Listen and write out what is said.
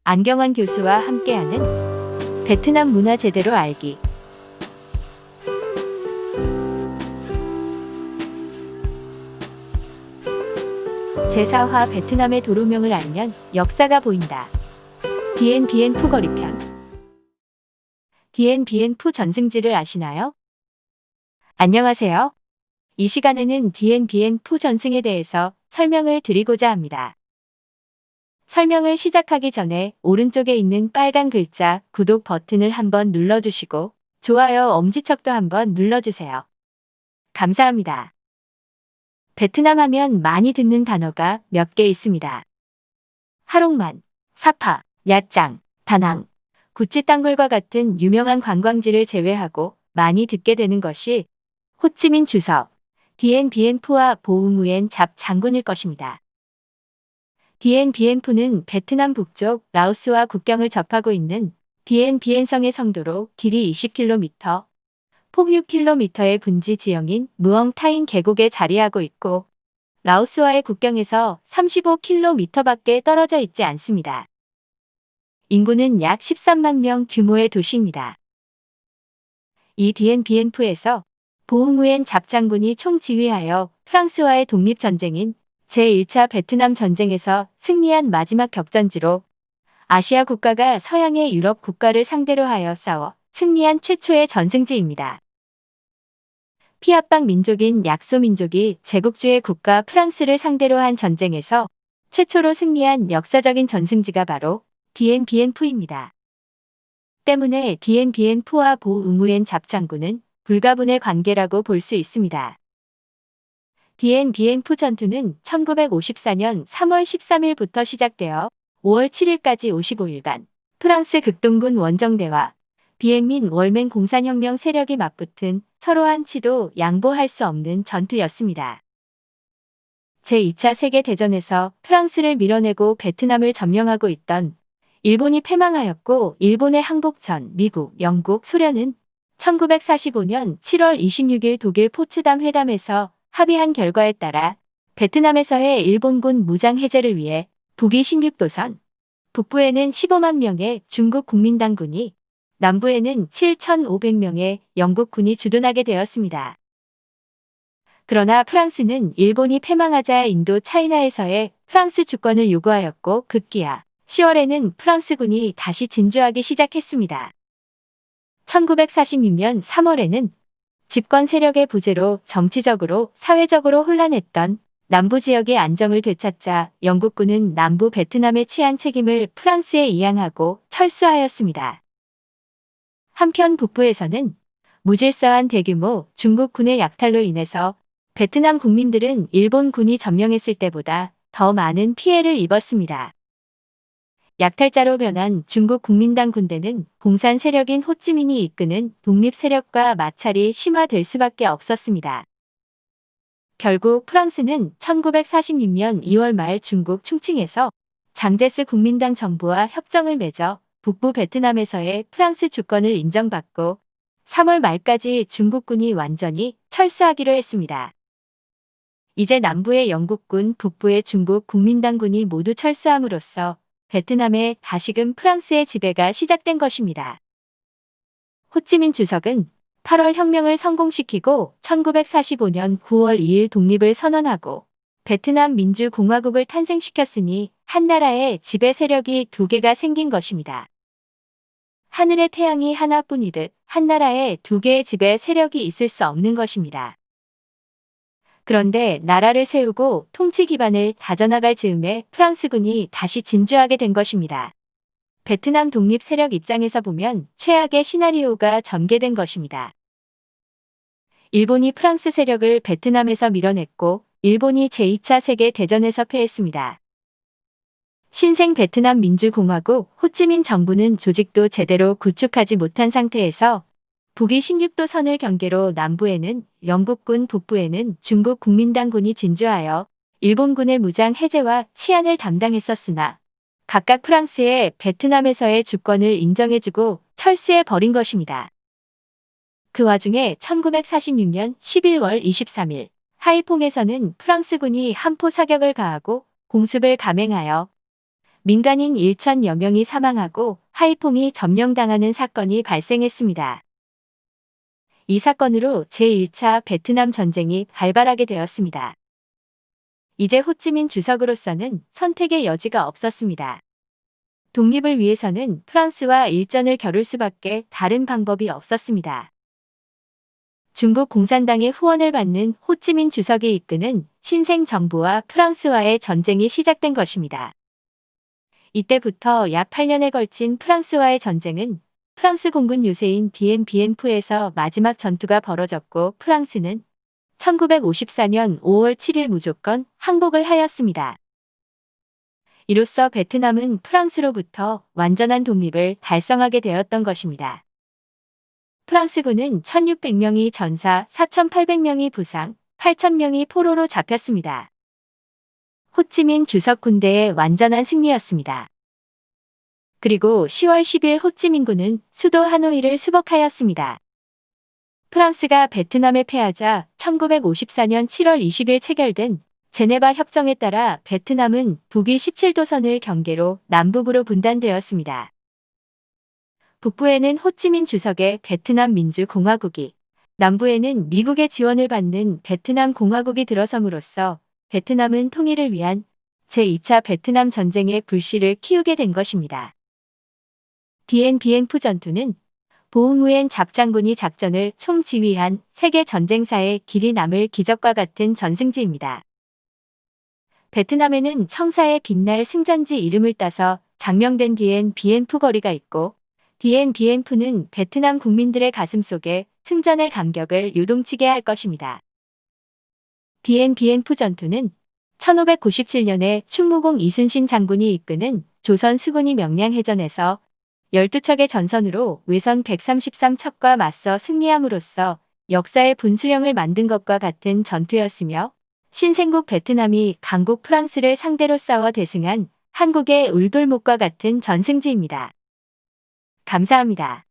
안경환 교수와 함께하는 베트남 문화 제대로 알기. 제4화 베트남의 도로명을 알면 역사가 보인다. 디엔 비엔 푸 거리편. 디엔 비엔 푸 전승지를 아시나요? 안녕하세요. 이 시간에는 디엔 비엔 푸 전승에 대해서 설명을 드리고자 합니다. 설명을 시작하기 전에 오른쪽에 있는 빨간 글자 구독 버튼을 한번 눌러주시고 좋아요 엄지척도 한번 눌러주세요. 감사합니다. 베트남 하면 많이 듣는 단어가 몇 개 있습니다. 하롱만, 사파, 야짱, 다낭, 구찌 땅굴과 같은 유명한 관광지를 제외하고 많이 듣게 되는 것이 호찌민 주석, 디엔 비엔 푸와 보응우엔 잡 장군일 것입니다. 디엔 비엔 푸는 베트남 북쪽 라오스와 국경을 접하고 있는 디엔 비엔 성의 성도로 길이 20km, 폭 6km의 분지 지형인 무엉 타인 계곡에 자리하고 있고 라오스와의 국경에서 35km밖에 떨어져 있지 않습니다. 인구는 약 13만 명 규모의 도시입니다. 이 디엔 비엔 푸에서 보응우엔 잡 장군이 총지휘하여 프랑스와의 독립전쟁인 제1차 베트남 전쟁에서 승리한 마지막 격전지로 아시아 국가가 서양의 유럽 국가를 상대로 하여 싸워 승리한 최초의 전승지입니다. 피압방 민족인 약소 민족이 제국주의 국가 프랑스를 상대로 한 전쟁에서 최초로 승리한 역사적인 전승지가 바로 디엔 비엔 푸입니다. 때문에 디엔 비엔 푸와 보응우엔 잡 장군은 불가분의 관계라고 볼 수 있습니다. 디엔 비엔 푸 전투는 1954년 3월 13일부터 시작되어 5월 7일까지 55일간 프랑스 극동군 원정대와 비엔민 월맹 공산혁명 세력이 맞붙은 서로 한치도 양보할 수 없는 전투였습니다. 제2차 세계대전에서 프랑스를 밀어내고 베트남을 점령하고 있던 일본이 패망하였고 일본의 항복 전 미국, 영국, 소련은 1945년 7월 26일 독일 포츠담 회담에서 합의한 결과에 따라 베트남에서의 일본군 무장 해제를 위해 북위 16도선, 북부에는 15만 명의 중국 국민당군이, 남부에는 7,500명의 영국군이 주둔하게 되었습니다. 그러나 프랑스는 일본이 패망하자 인도 차이나에서의 프랑스 주권을 요구하였고 급기야 10월에는 프랑스군이 다시 진주하기 시작했습니다. 1946년 3월에는 집권 세력의 부재로 정치적으로 사회적으로 혼란했던 남부 지역의 안정을 되찾자 영국군은 남부 베트남의 치안 책임을 프랑스에 이양하고 철수하였습니다. 한편 북부에서는 무질서한 대규모 중국군의 약탈로 인해서 베트남 국민들은 일본군이 점령했을 때보다 더 많은 피해를 입었습니다. 약탈자로 변한 중국 국민당 군대는 공산 세력인 호찌민이 이끄는 독립 세력과 마찰이 심화될 수밖에 없었습니다. 결국 프랑스는 1946년 2월 말 중국 충칭에서 장제스 국민당 정부와 협정을 맺어 북부 베트남에서의 프랑스 주권을 인정받고 3월 말까지 중국군이 완전히 철수하기로 했습니다. 이제 남부의 영국군, 북부의 중국 국민당군이 모두 철수함으로써 베트남에 다시금 프랑스의 지배가 시작된 것입니다. 호찌민 주석은 8월 혁명을 성공시키고 1945년 9월 2일 독립을 선언하고 베트남 민주공화국을 탄생시켰으니 한나라의 지배 세력이 두 개가 생긴 것입니다. 하늘의 태양이 하나뿐이듯 한나라에 두 개의 지배 세력이 있을 수 없는 것입니다. 그런데 나라를 세우고 통치 기반을 다져나갈 즈음에 프랑스군이 다시 진주하게 된 것입니다. 베트남 독립 세력 입장에서 보면 최악의 시나리오가 전개된 것입니다. 일본이 프랑스 세력을 베트남에서 밀어냈고 일본이 제2차 세계대전에서 패했습니다. 신생 베트남 민주공화국 호찌민 정부는 조직도 제대로 구축하지 못한 상태에서 북위 16도 선을 경계로 남부에는 영국군, 북부에는 중국 국민당군이 진주하여 일본군의 무장 해제와 치안을 담당했었으나 각각 프랑스의 베트남에서의 주권을 인정해주고 철수해버린 것입니다. 그 와중에 1946년 11월 23일 하이퐁에서는 프랑스군이 한포 사격을 가하고 공습을 감행하여 민간인 1천여 명이 사망하고 하이퐁이 점령당하는 사건이 발생했습니다. 이 사건으로 제1차 베트남 전쟁이 발발하게 되었습니다. 이제 호찌민 주석으로서는 선택의 여지가 없었습니다. 독립을 위해서는 프랑스와 일전을 겨룰 수밖에 다른 방법이 없었습니다. 중국 공산당의 후원을 받는 호찌민 주석이 이끄는 신생 정부와 프랑스와의 전쟁이 시작된 것입니다. 이때부터 약 8년에 걸친 프랑스와의 전쟁은 프랑스 공군 요새인 디엔비엔푸에서 마지막 전투가 벌어졌고 프랑스는 1954년 5월 7일 무조건 항복을 하였습니다. 이로써 베트남은 프랑스로부터 완전한 독립을 달성하게 되었던 것입니다. 프랑스군은 1600명이 전사, 4800명이 부상, 8000명이 포로로 잡혔습니다. 호찌민 주석 군대의 완전한 승리였습니다. 그리고 10월 10일 호찌민군은 수도 하노이를 수복하였습니다. 프랑스가 베트남에 패하자 1954년 7월 20일 체결된 제네바 협정에 따라 베트남은 북위 17도선을 경계로 남북으로 분단되었습니다. 북부에는 호찌민 주석의 베트남 민주공화국이, 남부에는 미국의 지원을 받는 베트남 공화국이 들어섬으로써 베트남은 통일을 위한 제2차 베트남 전쟁의 불씨를 키우게 된 것입니다. 디엔비엔푸 전투는 보응우엔 잡장군이 작전을 총지휘한 세계 전쟁사에 길이 남을 기적과 같은 전승지입니다. 베트남에는 청사의 빛날 승전지 이름을 따서 장명된 디엔비엔푸 거리가 있고 디엔비엔푸는 베트남 국민들의 가슴속에 승전의 감격을 요동치게 할 것입니다. 디엔비엔푸 전투는 1597년에 충무공 이순신 장군이 이끄는 조선 수군이 명량해전에서 12척의 전선으로 외선 133척과 맞서 승리함으로써 역사의 분수령을 만든 것과 같은 전투였으며 신생국 베트남이 강국 프랑스를 상대로 싸워 대승한 한국의 울돌목과 같은 전승지입니다. 감사합니다.